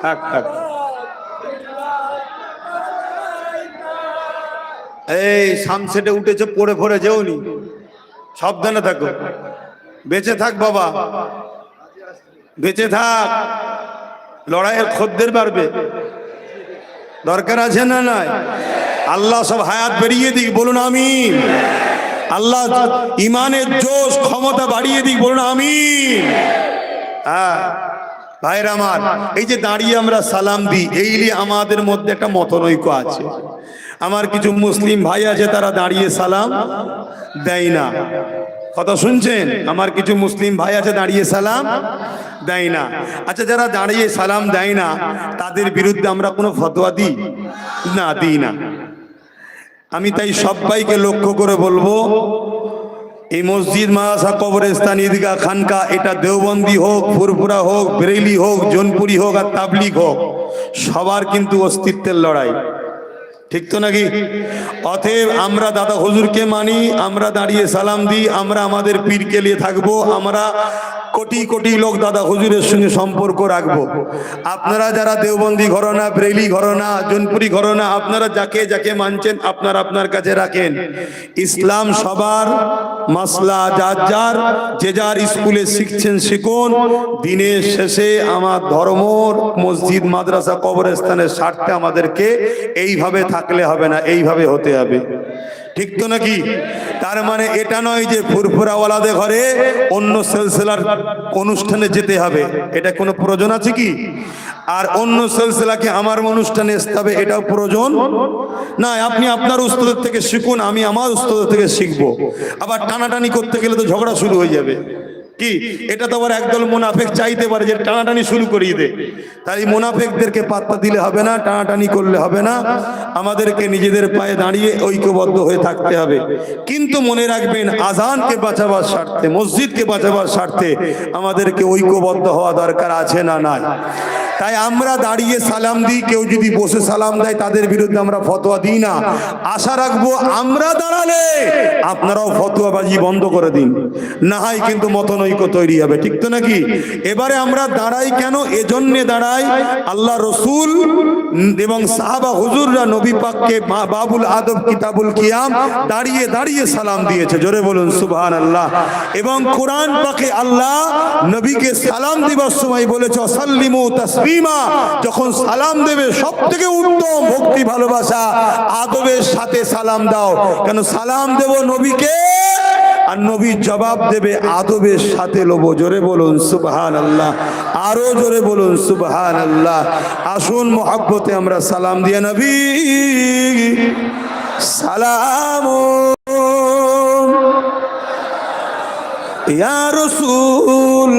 থাক থাক। এই সামসেটে উঠেছে, পড়ে পড়ে যেওনি, সাবধানে থাকো। বেঁচে থাক বাবা, বেঁচে থাক। লড়াইয়ের খদ্দের বাড়বে, দরকার আছে না নাই? আল্লাহ সব হায়াত বেরিয়ে দিক, বলুন আমিন। আল্লাহ ইমানের জোশ ক্ষমতা বাড়িয়ে দিক, বলুন আমিন। হ্যাঁ ভাইরা আমার, এই যে দাঁড়িয়ে আমরা সালাম দিই, এই নিয়ে আমাদের মধ্যে একটা মতনৈক্য আছে। আমার কিছু মুসলিম ভাই আছে, তারা দাঁড়িয়ে সালাম দেয় না। কথা শুনছেন? আমার কিছু মুসলিম ভাই আছে দাঁড়িয়ে সালাম দেয় না। আচ্ছা, যারা দাঁড়িয়ে সালাম দেয় না, তাদের বিরুদ্ধে আমরা কোনো ফতোয়া দিই না? দিই না। আমি তাই সবাইকে লক্ষ্য করে বলবো, এই মসজিদ, মাদ্রাসা, কবরস্থান, ঈদগাহ, খানকা, এটা দেওবন্দি হোক, ফুরফুরা হোক, বেরেলি হোক, জোনপুরি হোক আর তাবলিগ হোক, সবার কিন্তু অস্তিত্বের লড়াই, ঠিক তো নাকি? অতএব আমরা দাদা হুজুরকে মানি, আমরা দাঁড়িয়ে সালাম দিই, আমরা আমাদের পীরকে নিয়ে থাকবো, আমরা কোটি কোটি লোক দাদা হুজুরের সঙ্গে সম্পর্ক রাখবো। আপনারা যারা দেওবন্দি ঘরানা, বেরেলি ঘরানা, জোনপুরি ঘরানা, আপনারা যাকে যাকে মানছেন আপনারা আপনার কাছে রাখেন। ইসলাম সবার মাসলা, যার যার যে যার স্কুলে শিখছেন শিখুন। দিনের শেষে আমার ধর্ম, মসজিদ, মাদ্রাসা, কবরস্থানের স্বার্থে আমাদেরকে এইভাবে থাকলে হবে না, এইভাবে হতে হবে, ঠিক তো নাকি? তার মানে এটা নয় যে ফুরফুরাওয়ালাদের ঘরে অন্য সিলসিলার অনুষ্ঠানে যেতে হবে, এটা কোনো প্রয়োজন আছে কি? আর অন্য সিলসিলাকে আমার অনুষ্ঠানে আসতে হবে, এটাও প্রয়োজন না। আপনি আপনার উস্তাদের থেকে শিখুন, আমি আমার উস্তাদের থেকে শিখবো। আবার টানাটানি করতে গেলে তো ঝগড়া শুরু হয়ে যাবে। কি এটা তো আবার একদল মুনাফিক চাইতে পারে যে টানাটানি শুরু করিয়ে দে। তাই মুনাফিকদেরকে পাত্তা দিলে হবে না, টানাটানি করলে হবে না। আমাদেরকে নিজেদের পায়ে দাঁড়িয়ে ঐক্যবদ্ধ হয়ে থাকতে হবে। কিন্তু মনে রাখবেন, আজানকে বাঁচাবার স্বার্থে, মসজিদকে বাঁচাবার স্বার্থে আমাদেরকে ঐক্যবদ্ধ হওয়া দরকার আছে না নাই? তাই আমরা দাঁড়িয়ে সালাম দিই, কেউ যদি বসে সালাম দেয় তাদের বিরুদ্ধে আমরা ফতোয়া দিই না। আশা রাখবো আমরা দাঁড়ালে আপনারাও ফতোয়াবাজি বন্ধ করে দিন, না হয় কিন্তু মতনৈক্য তৈরি হবে, ঠিক তো নাকি? এবারে আমরা দাঁড়াই কেন? এজন্যে দাঁড়াই, আল্লাহ রসুল এবং সাহাবা হুজুররা নবী পাককে বাবুল আদব কিতাবুল কিয়াম দাঁড়িয়ে দাঁড়িয়ে সালাম দিয়েছে, জোরে বলুন সুবহানাল্লাহ। এবং কোরআন পাকে আল্লাহ নবীকে সালাম দিবার সময় বলেছে সাল্লিমু তাসলিমা। যখন সালাম দেবে সব থেকে উত্তম ভক্তি ভালোবাসা আদবের সাথে সালাম দাও। কেন? সালাম দেব নবীকে, আর নবী জবাব দেবে আদবের সাথে লব, জোরে বলুন সুবহানাল্লাহ, আরো জোরে বলুন সুবহানাল্লাহ। আসুন মহব্বতে আমরা সালাম দিয়ে নবী সালাম ইয়া রাসূল।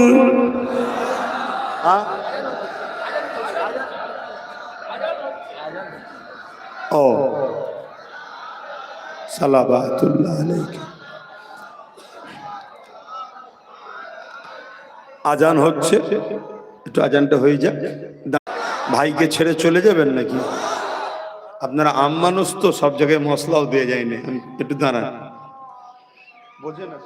ও সালাওয়াতুল্লাহ আলাইহি। আজান হচ্ছে, একটু আজানটা হয়ে যাক। ভাইকে ছেড়ে চলে যাবেন নাকি? আপনারা আম মানুষ তো, সব জায়গায় মশলাও দিয়ে যায়নি, একটু দাঁড়ান, বোঝেন না?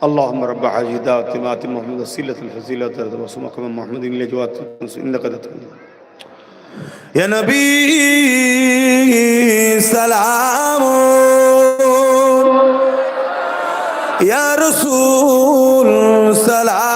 اللهم رب هذه الدعوة التامة محمد وسيلة الفضيلة والسماء محمد إلى جوات إنك يا نبي سلام يا رسول سلام